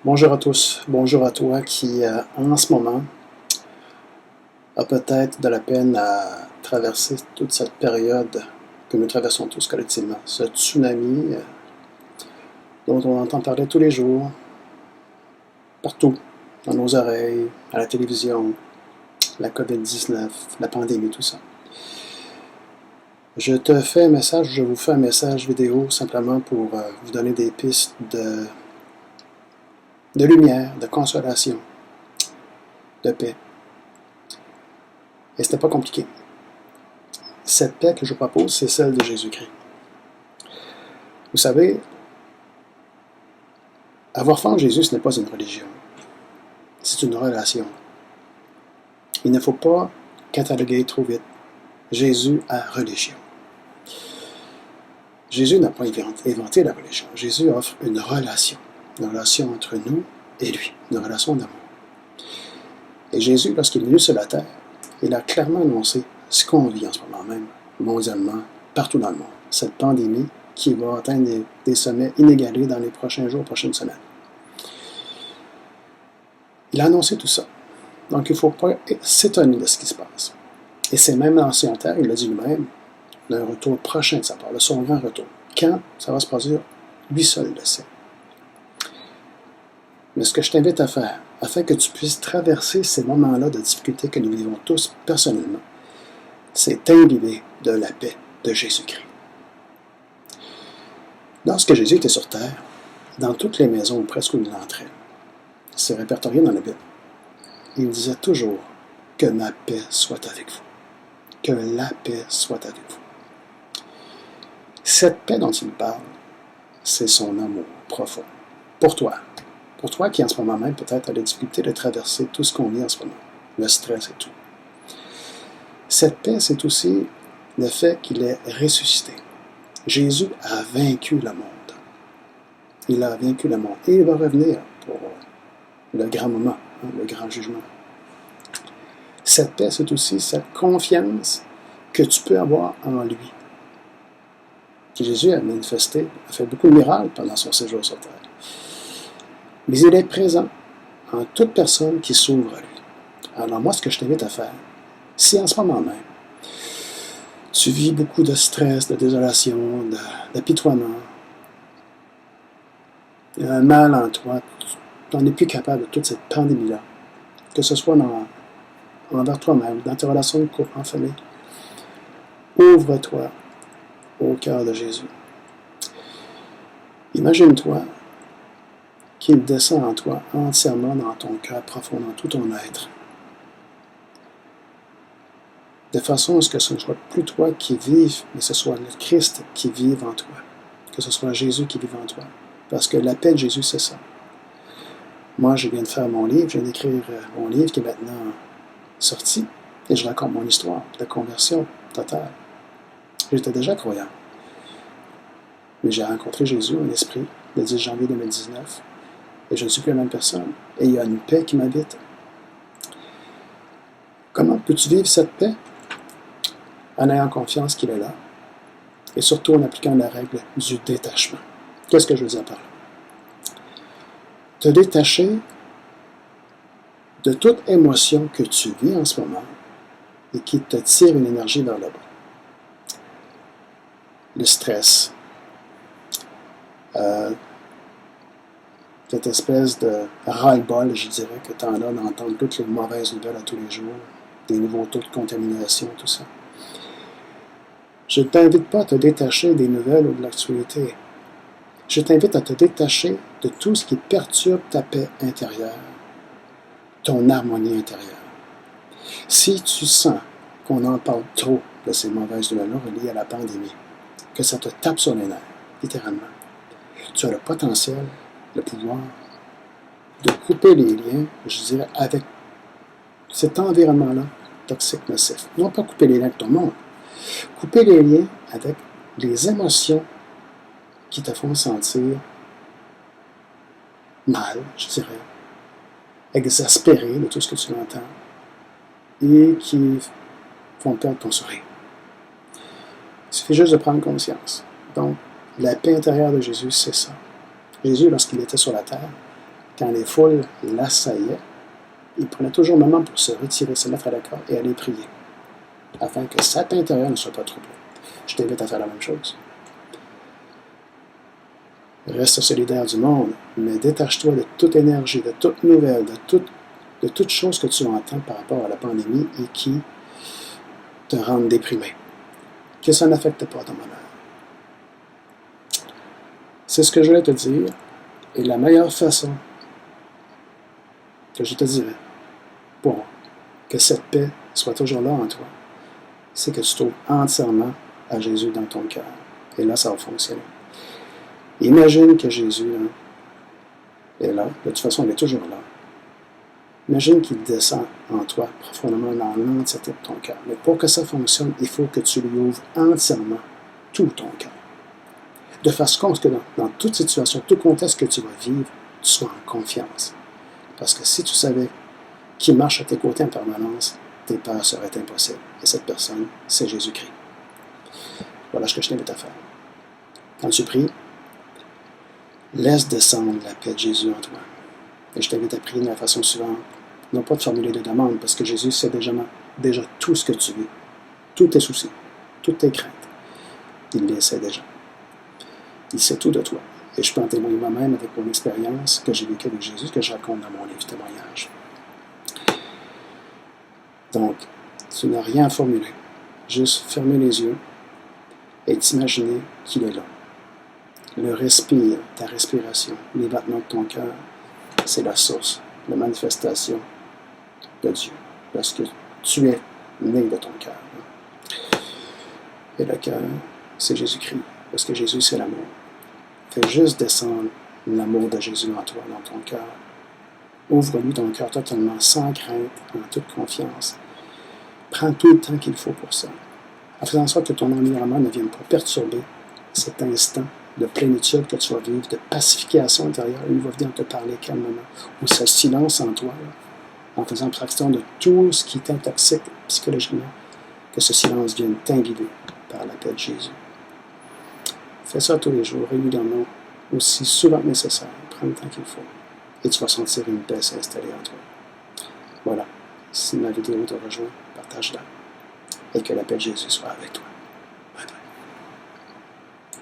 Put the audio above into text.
Bonjour à tous, bonjour à toi qui, en ce moment, a peut-être de la peine à traverser toute cette période que nous traversons tous collectivement. Ce tsunami dont on entend parler tous les jours, partout, dans nos oreilles, à la télévision, la COVID-19, la pandémie, tout ça. Je vous fais un message vidéo simplement pour vous donner des pistes de lumière, de consolation, de paix. Et c'était pas compliqué. Cette paix que je propose, c'est celle de Jésus-Christ. Vous savez, avoir foi en Jésus, ce n'est pas une religion. C'est une relation. Il ne faut pas cataloguer trop vite Jésus à religion. Jésus n'a pas inventé la religion. Jésus offre une relation entre nous et lui, une relation d'amour. Et Jésus, lorsqu'il est venu sur la terre, il a clairement annoncé ce qu'on vit en ce moment même, mondialement, partout dans le monde. Cette pandémie qui va atteindre des sommets inégalés dans les prochains jours, prochaines semaines. Il a annoncé tout ça. Donc, il ne faut pas s'étonner de ce qui se passe. Et c'est même l'ancien terre, il l'a dit lui-même, d'un retour prochain de sa part, de son grand retour. Quand ça va se produire, lui seul le sait. Mais ce que je t'invite à faire, afin que tu puisses traverser ces moments-là de difficulté que nous vivons tous personnellement, c'est t'imbiber de la paix de Jésus-Christ. Lorsque Jésus était sur terre, dans toutes les maisons ou presque où il entrait, c'est répertorié dans la Bible, il disait toujours que ma paix soit avec vous. Que la paix soit avec vous. Cette paix dont il parle, c'est son amour profond. Pour toi. Pour toi qui en ce moment même peut-être a la difficulté de traverser tout ce qu'on vit en ce moment. Le stress et tout. Cette paix, c'est aussi le fait qu'il est ressuscité. Jésus a vaincu le monde. Il a vaincu le monde. Et il va revenir pour le grand moment, le grand jugement. Cette paix, c'est aussi cette confiance que tu peux avoir en lui. Jésus a manifesté, a fait beaucoup de miracles pendant son séjour sur terre. Mais il est présent en toute personne qui s'ouvre à lui. Alors moi, ce que je t'invite à faire, si en ce moment même, tu vis beaucoup de stress, de désolation, d'apitoiement, il y a un mal en toi, tu n'en es plus capable de toute cette pandémie-là, que ce soit envers toi-même, dans tes relations de couple, en famille, ouvre-toi au cœur de Jésus. Imagine-toi qu'il descend en toi entièrement dans ton cœur profond, dans tout ton être. De façon à ce que ce ne soit plus toi qui vive, mais ce soit le Christ qui vive en toi. Que ce soit Jésus qui vive en toi. Parce que la paix de Jésus, c'est ça. Moi, je viens de faire mon livre, je viens d'écrire mon livre qui est maintenant sorti, et je raconte mon histoire de conversion totale. J'étais déjà croyant. Mais j'ai rencontré Jésus en esprit le 10 janvier 2019, et je ne suis plus la même personne. Et il y a une paix qui m'habite. Comment peux-tu vivre cette paix? En ayant confiance qu'il est là, et surtout en appliquant la règle du détachement. Qu'est-ce que je veux dire par là? Te détacher de toute émotion que tu vis en ce moment et qui te tire une énergie vers le bas. Le stress, cette espèce de ras-le-bol, je dirais, que tu en as d'entendre toutes les mauvaises nouvelles à tous les jours, des nouveaux taux de contamination, tout ça. Je ne t'invite pas à te détacher des nouvelles ou de l'actualité. Je t'invite à te détacher de tout ce qui perturbe ta paix intérieure, ton harmonie intérieure. Si tu sens qu'on en parle trop de ces mauvaises nouvelles-là reliées à la pandémie, que ça te tape sur les nerfs, littéralement, tu as le potentiel, le pouvoir de couper les liens, je dirais, avec cet environnement-là toxique, nocif. Non pas couper les liens avec ton monde, couper les liens avec les émotions qui te font sentir mal, je dirais, exaspéré de tout ce que tu entends et qui font perdre ton sourire. Il suffit juste de prendre conscience. Donc, la paix intérieure de Jésus, c'est ça. Jésus, lorsqu'il était sur la terre, quand les foules l'assaillaient, il prenait toujours un moment pour se retirer, se mettre à l'écart et aller prier, afin que cet intérieur ne soit pas troublé. Je t'invite à faire la même chose. Reste solidaire du monde, mais détache-toi de toute énergie, de toute nouvelle, de toute chose que tu entends par rapport à la pandémie et qui te rendent déprimé. Que ça n'affecte pas ton bonheur. C'est ce que je voulais te dire, et la meilleure façon que je te dirais pour que cette paix soit toujours là en toi, c'est que tu trouves entièrement à Jésus dans ton cœur. Et là, ça va fonctionner. Imagine que Jésus est là. De toute façon, il est toujours là. Imagine qu'il descend en toi profondément dans l'entièreté de ton cœur. Mais pour que ça fonctionne, il faut que tu lui ouvres entièrement tout ton cœur. De façon que dans toute situation, tout contexte que tu vas vivre, tu sois en confiance. Parce que si tu savais qui marche à tes côtés en permanence, tes peurs seraient impossibles. Et cette personne, c'est Jésus-Christ. Voilà ce que je t'invite à faire. Quand tu pries, laisse descendre la paix de Jésus en toi. Et je t'invite à prier de la façon suivante. Non pas de formuler de demandes, parce que Jésus sait déjà tout ce que tu vis. Tous tes soucis, toutes tes craintes. Il les sait déjà. Il sait tout de toi. Et je peux en témoigner moi-même avec mon expérience que j'ai vécue avec Jésus, que je raconte dans mon livre témoignage. Donc, tu n'as rien à formuler. Juste fermer les yeux et t'imaginer qu'il est là. Le respire, ta respiration, les battements de ton cœur, c'est la source, la manifestation de Dieu. Parce que tu es né de ton cœur. Et le cœur, c'est Jésus-Christ. Parce que Jésus, c'est l'amour. Fais juste descendre l'amour de Jésus en toi, dans ton cœur. Ouvre-lui ton cœur totalement, sans crainte, en toute confiance. Prends tout le temps qu'il faut pour ça. En faisant en sorte que ton environnement ne vienne pas perturber cet instant de plénitude que tu vas vivre, de pacification intérieure, où il va venir te parler calmement, ou ce silence en toi, là, en faisant abstraction de tout ce qui t'intoxique psychologiquement, que ce silence vienne t'imbiber par la paix de Jésus. Fais ça tous les jours, régulièrement, aussi souvent que nécessaire. Prends le temps qu'il faut. Et tu vas sentir une paix s'installer en toi. Voilà. Si ma vidéo te rejoint, partage-la. Et que la paix de Jésus soit avec toi.